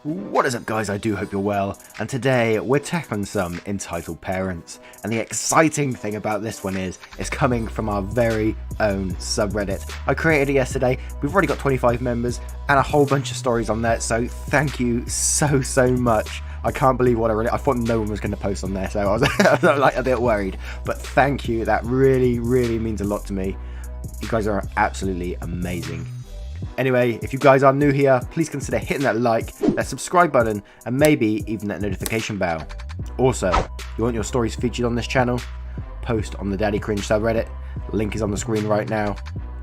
What is up, guys? I do hope you're well, and today we're tackling some entitled parents. And the exciting thing about this one is it's coming from our very own subreddit. I created it yesterday. We've already got 25 members and a whole bunch of stories on there, so thank you so much. I can't believe what I thought no one was going to post on there, so I was like a bit worried, but thank you. That really means a lot to me. You guys are absolutely amazing. Anyway, if you guys are new here, please consider hitting that like, that subscribe button, and maybe even that notification bell. Also, you want your stories featured on this channel? Post on the Daddy Cringe subreddit. Link is on the screen right now.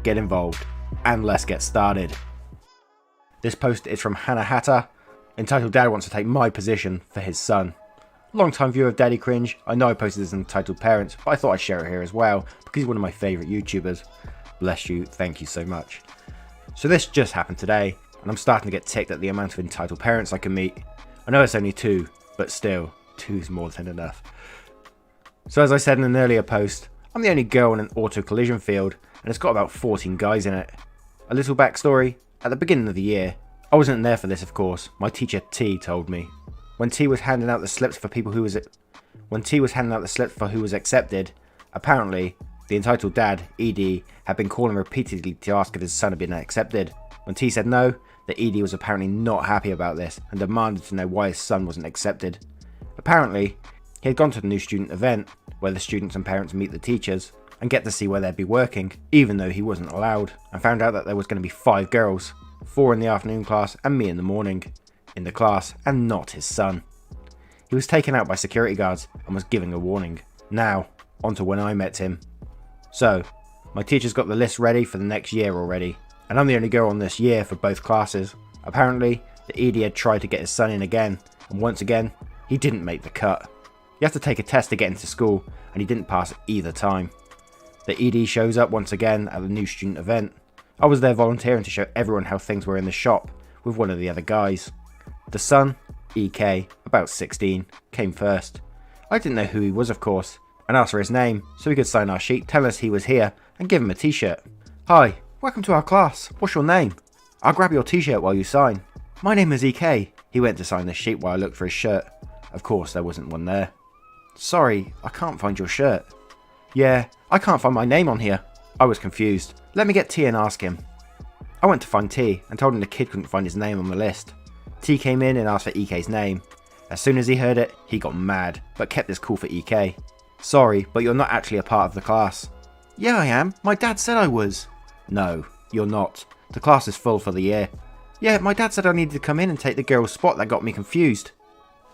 Get involved, and let's get started. This post is from Hannah Hatter, entitled Dad Wants to Take My Position for His Son. Long-time viewer of Daddy Cringe, I know I posted this in Entitled Parents, but I thought I'd share it here as well, because he's one of my favourite YouTubers. Bless you, thank you so much. So this just happened today, and I'm starting to get ticked at the amount of entitled parents I can meet. I know it's only 2, but still, 2's more than enough. So as I said in an earlier post, I'm the only girl in an auto collision field, and it's got about 14 guys in it. A little backstory, at the beginning of the year, I wasn't there for this of course, my teacher T told me. When T was handing out the slips for who was accepted, apparently, the entitled dad, ED, had been calling repeatedly to ask if his son had been accepted. When T said no, the ED was apparently not happy about this and demanded to know why his son wasn't accepted. Apparently, he had gone to the new student event, where the students and parents meet the teachers and get to see where they'd be working, even though he wasn't allowed, and found out that there was going to be 5 girls, 4 in the afternoon class and me in the morning, in the class, and not his son. He was taken out by security guards and was given a warning. Now, on to when I met him. So, my teacher's got the list ready for the next year already, and I'm the only girl on this year for both classes. Apparently, the ED had tried to get his son in again, and once again, he didn't make the cut. You have to take a test to get into school, and he didn't pass either time. The ED shows up once again at the new student event. I was there volunteering to show everyone how things were in the shop, with one of the other guys. The son, EK, about 16, came first. I didn't know who he was of course, and asked for his name so he could sign our sheet telling us he was here and give him a t-shirt. Hi, welcome to our class. What's your name? I'll grab your t-shirt while you sign. My name is EK. He went to sign the sheet while I looked for his shirt. Of course there wasn't one there. Sorry, I can't find your shirt. Yeah, I can't find my name on here. I was confused. Let me get T and ask him. I went to find T and told him the kid couldn't find his name on the list. T came in and asked for EK's name. As soon as he heard it, he got mad, but kept his cool for EK. Sorry, but you're not actually a part of the class. Yeah, I am. My dad said I was. No, you're not. The class is full for the year. Yeah, my dad said I needed to come in and take the girl's spot. That got me confused.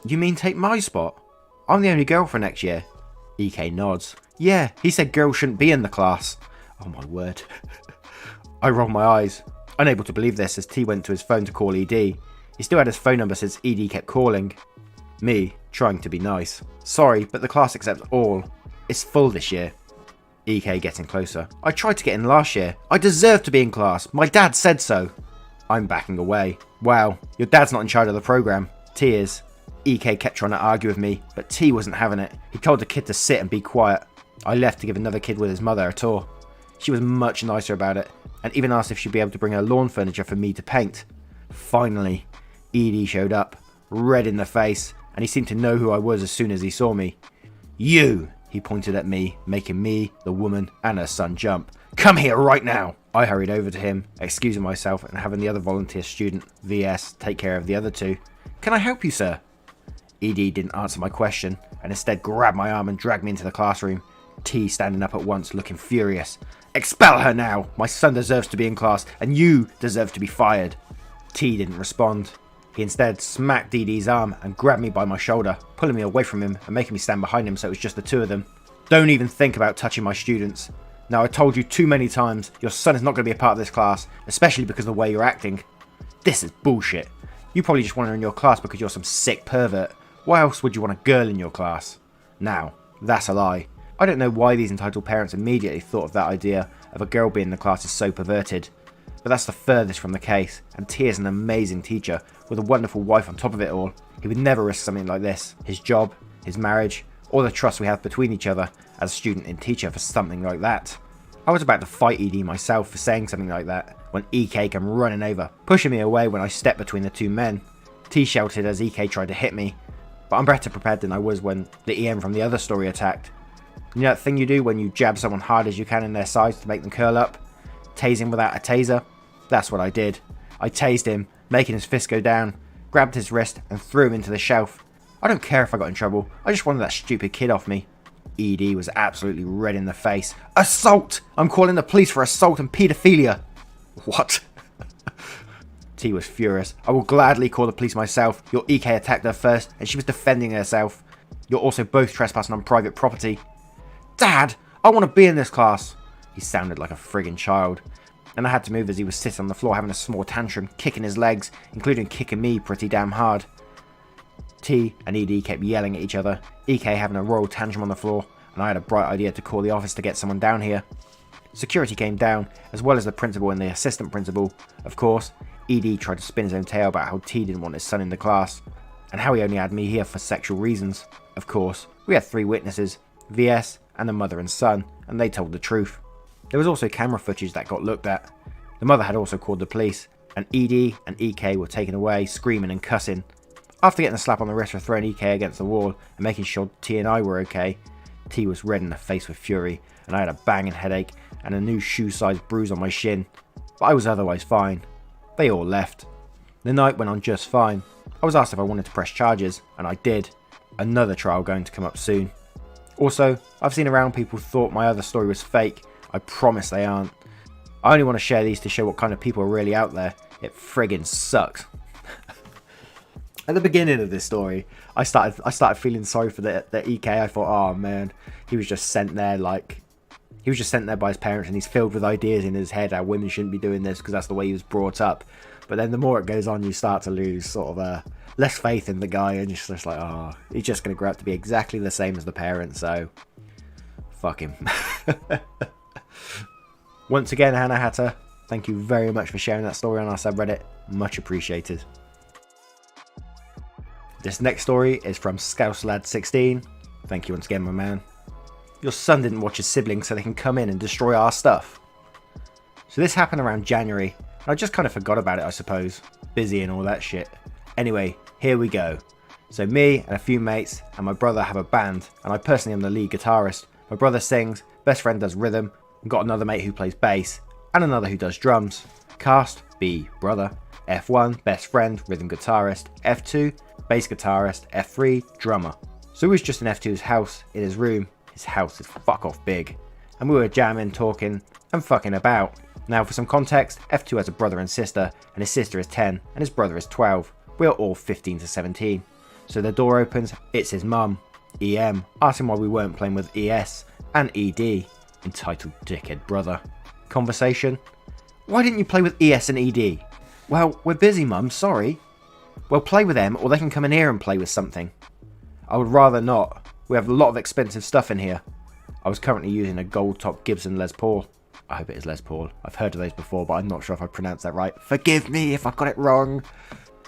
You mean take my spot? I'm the only girl for next year. EK nods. Yeah, he said girls shouldn't be in the class. Oh my word. I rolled my eyes, unable to believe this as T went to his phone to call ED. He still had his phone number since ED kept calling. Me, trying to be nice. Sorry, but the class accepts all. It's full this year. EK getting closer. I tried to get in last year. I deserve to be in class. My dad said so. I'm backing away. Wow, your dad's not in charge of the program. T is. EK kept trying to argue with me, but T wasn't having it. He told the kid to sit and be quiet. I left to give another kid with his mother a tour. She was much nicer about it, and even asked if she'd be able to bring her lawn furniture for me to paint. Finally, ED showed up, red in the face, and he seemed to know who I was as soon as he saw me. You! He pointed at me, making me, the woman, and her son jump. Come here right now! I hurried over to him, excusing myself and having the other volunteer student, VS, take care of the other 2. Can I help you, sir? ED didn't answer my question, and instead grabbed my arm and dragged me into the classroom. T standing up at once, looking furious. Expel her now! My son deserves to be in class, and you deserve to be fired. T didn't respond. He instead smacked ED's arm and grabbed me by my shoulder, pulling me away from him and making me stand behind him so it was just the 2 of them. Don't even think about touching my students. Now I told you too many times, your son is not going to be a part of this class, especially because of the way you're acting. This is bullshit. You probably just want her in your class because you're some sick pervert. Why else would you want a girl in your class? Now, that's a lie. I don't know why these entitled parents immediately thought of that idea of a girl being in the class is so perverted. But that's the furthest from the case, and T is an amazing teacher with a wonderful wife on top of it all. He would never risk something like this. His job, his marriage, or the trust we have between each other as student and teacher for something like that. I was about to fight ED myself for saying something like that when EK came running over, pushing me away when I stepped between the 2 men. T shouted as EK tried to hit me, but I'm better prepared than I was when the EM from the other story attacked. You know that thing you do when you jab someone hard as you can in their sides to make them curl up? Tasing without a taser? That's what I did. I tased him, making his fist go down, grabbed his wrist and threw him into the shelf. I don't care if I got in trouble, I just wanted that stupid kid off me. ED was absolutely red in the face. Assault! I'm calling the police for assault and paedophilia. What? T was furious. I will gladly call the police myself. Your EK attacked her first and she was defending herself. You're also both trespassing on private property. Dad, I want to be in this class. He sounded like a friggin' child. And I had to move as he was sitting on the floor having a small tantrum, kicking his legs, including kicking me pretty damn hard. T and ED kept yelling at each other, EK having a royal tantrum on the floor, and I had a bright idea to call the office to get someone down here. Security came down, as well as the principal and the assistant principal. Of course, ED tried to spin his own tale about how T didn't want his son in the class, and how he only had me here for sexual reasons. Of course, we had 3 witnesses, VS and the mother and son, and they told the truth. There was also camera footage that got looked at. The mother had also called the police, and ED and EK were taken away, screaming and cussing. After getting a slap on the wrist for throwing EK against the wall and making sure T and I were okay, T was red in the face with fury, and I had a banging headache and a new shoe-sized bruise on my shin, but I was otherwise fine. They all left. The night went on just fine. I was asked if I wanted to press charges, and I did. Another trial going to come up soon. Also, I've seen around people thought my other story was fake. I promise they aren't. I only want to share these to show what kind of people are really out there. It friggin' sucks. At the beginning of this story, I started feeling sorry for the EK. I thought, oh man, he was just sent there by his parents, and he's filled with ideas in his head how women shouldn't be doing this because that's the way he was brought up. But then the more it goes on, you start to lose sort of less faith in the guy, and you're just like, oh, he's just going to grow up to be exactly the same as the parents, so fuck him. Once again, Hannah Hatter, thank you very much for sharing that story on our subreddit. Much appreciated. This next story is from ScouseLad16. Thank you once again, my man. Your son didn't watch his siblings so they can come in and destroy our stuff. So this happened around January, and I just kind of forgot about it, I suppose. Busy and all that shit. Anyway, here we go. So me and a few mates and my brother have a band, and I personally am the lead guitarist. My brother sings, best friend does rhythm, and got another mate who plays bass, and another who does drums. Cast, B, brother. F1, best friend, rhythm guitarist. F2, bass guitarist. F3, drummer. So we was just in F2's house, in his room. His house is fuck off big. And we were jamming, talking, and fucking about. Now for some context, F2 has a brother and sister, and his sister is 10, and his brother is 12. We are all 15 to 17. So the door opens, it's his mum, EM, asking why we weren't playing with ES, and ED, entitled dickhead brother. Conversation, why didn't you play with ES and ED? Well, we're busy mum, sorry. Well, play with them, or they can come in here and play with something. I would rather not. We have a lot of expensive stuff in here. I was currently using a gold top Gibson Les Paul. I hope it is Les Paul. I've heard of those before, but I'm not sure if I pronounced that right. Forgive me if I got it wrong.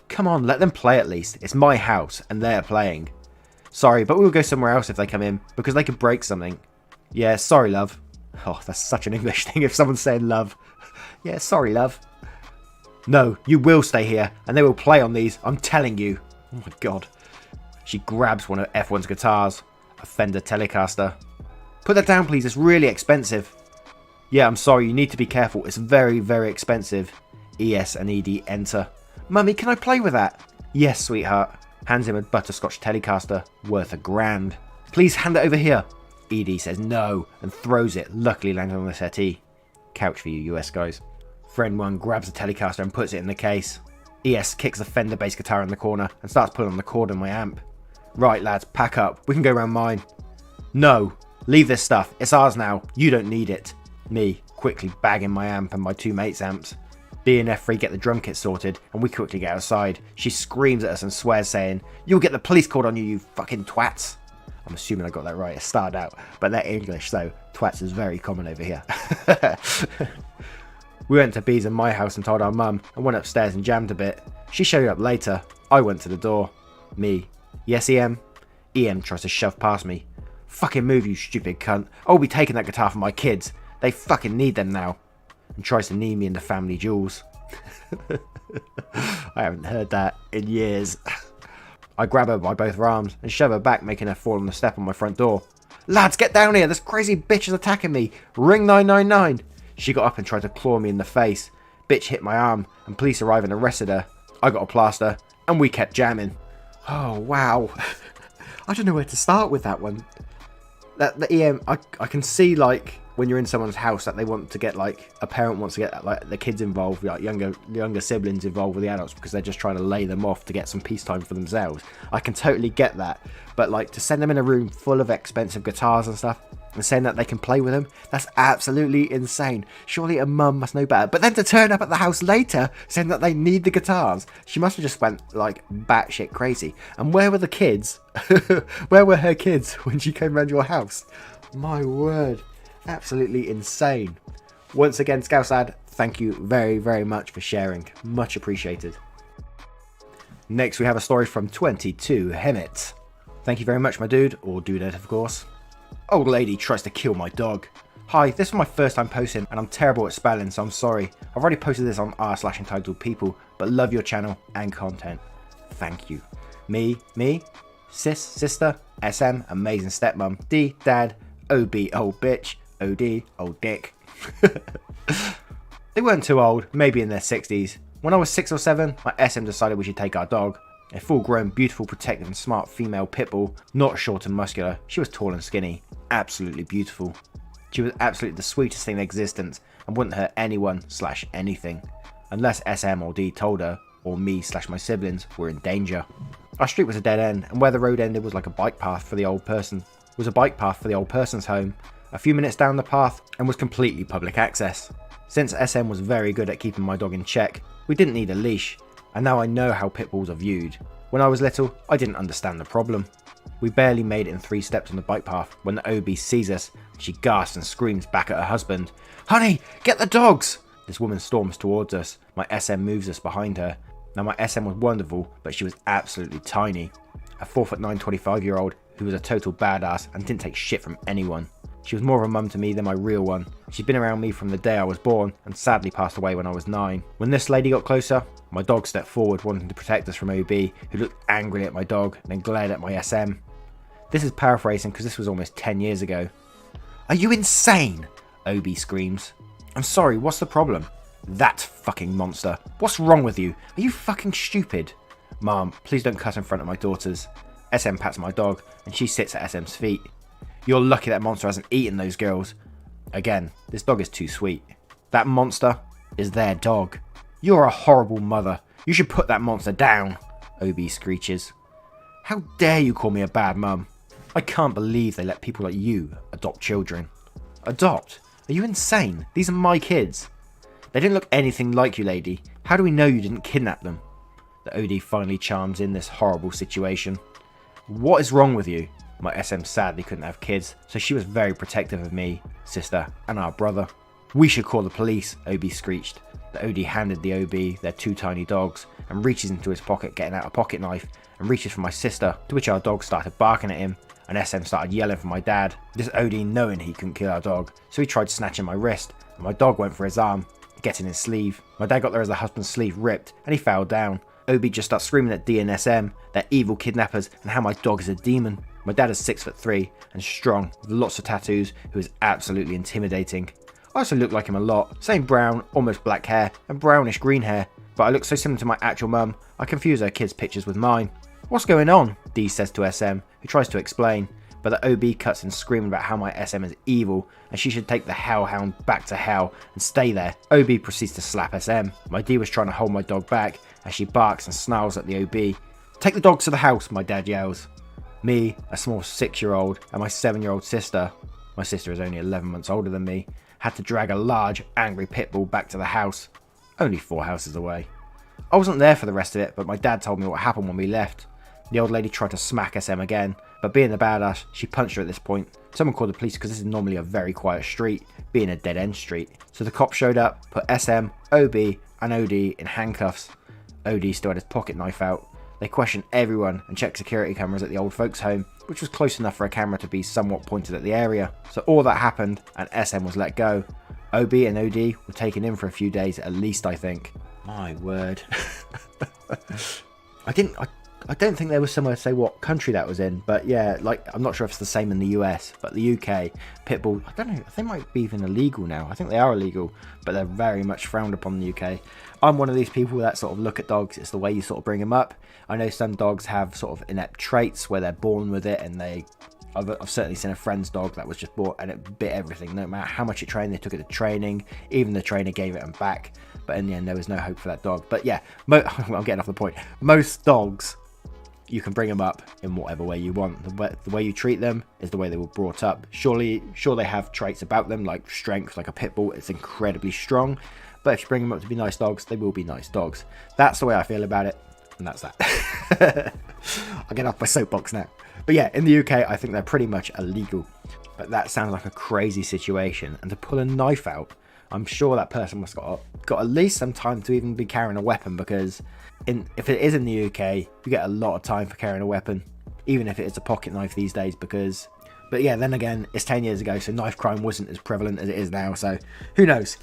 Come on, let them play at least. It's my house, and they're playing. Sorry, but we'll go somewhere else if they come in, because they could break something. Yeah, sorry, love. Oh, that's such an English thing if someone's saying love. Yeah, sorry, love. No, you will stay here, and they will play on these, I'm telling you. Oh my god. She grabs one of F1's guitars, a Fender Telecaster. Put that down, please, it's really expensive. Yeah, I'm sorry, you need to be careful, it's very, very expensive. ES and ED enter. Mummy, can I play with that? Yes, sweetheart. Hands him a butterscotch Telecaster, worth $1,000. Please hand it over here. ED says no, and throws it, luckily landing on the settee. Couch for you US guys. Friend 1 grabs the Telecaster and puts it in the case. ES kicks the Fender bass guitar in the corner and starts pulling on the cord on my amp. Right lads, pack up, we can go round mine. No, leave this stuff, it's ours now, you don't need it. Me, quickly bagging my amp and my 2 mates' amps. B and F3 get the drum kit sorted, and we quickly get outside. She screams at us and swears, saying, "You'll get the police called on you, you fucking twats." I'm assuming I got that right, it started out, but they're English, so twats is very common over here. We went to B's and my house and told our mum, and went upstairs and jammed a bit. She showed up later. I went to the door. Me. Yes, EM? EM tries to shove past me. Fucking move, you stupid cunt. I'll be taking that guitar from my kids. They fucking need them now. And tries to knee me in the family jewels. I haven't heard that in years. I grab her by both her arms and shove her back, making her fall on the step on my front door. Lads, get down here. This crazy bitch is attacking me. Ring 999. She got up and tried to claw me in the face. Bitch hit my arm and police arrived and arrested her. I got a plaster and we kept jamming. Oh, wow. I don't know where to start with that one. I can see, like, when you're in someone's house that they want to get, like, a parent wants to get, like, the kids involved, like, younger siblings involved with the adults because they're just trying to lay them off to get some peace time for themselves. I can totally get that. But, like, to send them in a room full of expensive guitars and stuff and saying that they can play with them, that's absolutely insane. Surely a mum must know better. But then to turn up at the house later saying that they need the guitars, she must have just went, like, batshit crazy. And where were the kids? Where were her kids when she came round your house? My word. Absolutely insane. Once again, Scousad, thank you very, very much for sharing. Much appreciated. Next, we have a story from 22 Hemmett. Thank you very much, my dude, or dudette, of course. Old lady tries to kill my dog. Hi, this is my first time posting, and I'm terrible at spelling, so I'm sorry. I've already posted this on r/entitledpeople, but love your channel and content. Thank you. Me, sister, SM, amazing stepmom, D, dad, OB, old bitch, OD, old dick. They weren't too old, maybe in their 60s. When I was 6 or 7, my SM decided we should take our dog. A full-grown, beautiful, protective and smart female pit bull, not short and muscular. She was tall and skinny, absolutely beautiful. She was absolutely the sweetest thing in existence and wouldn't hurt anyone/anything, unless SM or D told her, or me/my siblings were in danger. Our street was a dead end, and where the road ended was like a bike path for the old person. It was a bike path for the old person's home, a few minutes down the path, and was completely public access. Since SM was very good at keeping my dog in check, we didn't need a leash, and now I know how pit bulls are viewed. When I was little, I didn't understand the problem. We barely made it in 3 steps on the bike path when the OB sees us. She gasps and screams back at her husband. "Honey, get the dogs!" This woman storms towards us. My SM moves us behind her. Now my SM was wonderful, but she was absolutely tiny. A 4'9" 25-year-old who was a total badass and didn't take shit from anyone. She was more of a mum to me than my real one. She'd been around me from the day I was born and sadly passed away when I was 9. When this lady got closer, my dog stepped forward wanting to protect us from OB, who looked angrily at my dog and then glared at my SM. This is paraphrasing because this was almost 10 years ago. "Are you insane?" OB screams. "I'm sorry, what's the problem?" "That fucking monster. What's wrong with you? Are you fucking stupid?" "Mom, please don't cuss in front of my daughters." SM pats my dog and she sits at SM's feet. "You're lucky that monster hasn't eaten those girls." Again, this dog is too sweet. "That monster is their dog." "You're a horrible mother. You should put that monster down," OB screeches. "How dare you call me a bad mum? I can't believe they let people like you adopt children." "Adopt? Are you insane? These are my kids." "They didn't look anything like you, lady. How do we know you didn't kidnap them?" The OD finally chimes in this horrible situation. "What is wrong with you?" My SM sadly couldn't have kids, so she was very protective of me, sister, and our brother. "We should call the police," OB screeched. The OD handed the OB their 2 tiny dogs and reaches into his pocket, getting out a pocket knife, and reaches for my sister, to which our dog started barking at him, and SM started yelling for my dad. This OD knowing he couldn't kill our dog, so he tried snatching my wrist, and my dog went for his arm, getting his sleeve. My dad got there as the husband's sleeve ripped, and he fell down. OB just starts screaming at D and SM, they're evil kidnappers, and how my dog is a demon. My dad is 6'3" and strong, with lots of tattoos, who is absolutely intimidating. I also look like him a lot, same brown, almost black hair, and brownish green hair, but I look so similar to my actual mum, I confuse her kids' pictures with mine. "What's going on?" D says to SM, who tries to explain, but the OB cuts in screaming about how my SM is evil, and she should take the hellhound back to hell and stay there. OB proceeds to slap SM. My D was trying to hold my dog back, as she barks and snarls at the OB. "Take the dogs to the house," my dad yells. Me, a small 6-year-old, and my 7-year-old sister, my sister is only 11 months older than me, had to drag a large, angry pit bull back to the house, only 4 houses away. I wasn't there for the rest of it, but my dad told me what happened when we left. The old lady tried to smack SM again, but being the badass, she punched her at this point. Someone called the police because this is normally a very quiet street, being a dead-end street. So the cops showed up, put SM, OB, and OD in handcuffs. OD still had his pocket knife out. They questioned everyone and checked security cameras at the old folks' home, which was close enough for a camera to be somewhat pointed at the area. So all that happened and SM was let go. OB and OD were taken in for a few days at least, I think. My word. I don't think there was somewhere to say what country that was in, but yeah, like, I'm not sure if it's the same in the US, but the UK, pit bull, I don't know, they might be even illegal now. I think they are illegal, but they're very much frowned upon in the UK. I'm one of these people that sort of look at dogs, it's the way you sort of bring them up. I know some dogs have sort of inept traits where they're born with it, and I've certainly seen a friend's dog that was just bought and it bit everything. No matter how much it trained, they took it to training, even the trainer gave it them back, but in the end there was no hope for that dog. But yeah, I'm getting off the point. Most dogs, you can bring them up in whatever way you want. The way you treat them is the way they were brought up. Sure, they have traits about them like strength, like a pit bull. It's incredibly strong, but if you bring them up to be nice dogs, they will be nice dogs. That's the way I feel about it, and that's that. I'll get off my soapbox now. But yeah, in the UK, I think they're pretty much illegal. But that sounds like a crazy situation, and to pull a knife out, I'm sure that person must got at least some time to even be carrying a weapon, because if it is in the UK, you get a lot of time for carrying a weapon, even if it is a pocket knife these days. But yeah, then again, it's 10 years ago, so knife crime wasn't as prevalent as it is now, so who knows.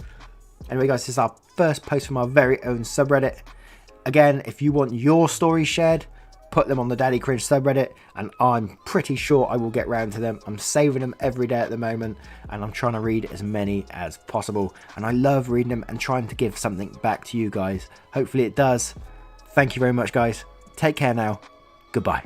Anyway guys, this is our first post from our very own subreddit. Again, if you want your stories shared, put them on the Daddy Cringe subreddit, and I'm pretty sure I will get round to them. I'm saving them every day at the moment, and I'm trying to read as many as possible, and I love reading them and trying to give something back to you guys. Hopefully it does. Thank you very much, guys. Take care now. Goodbye.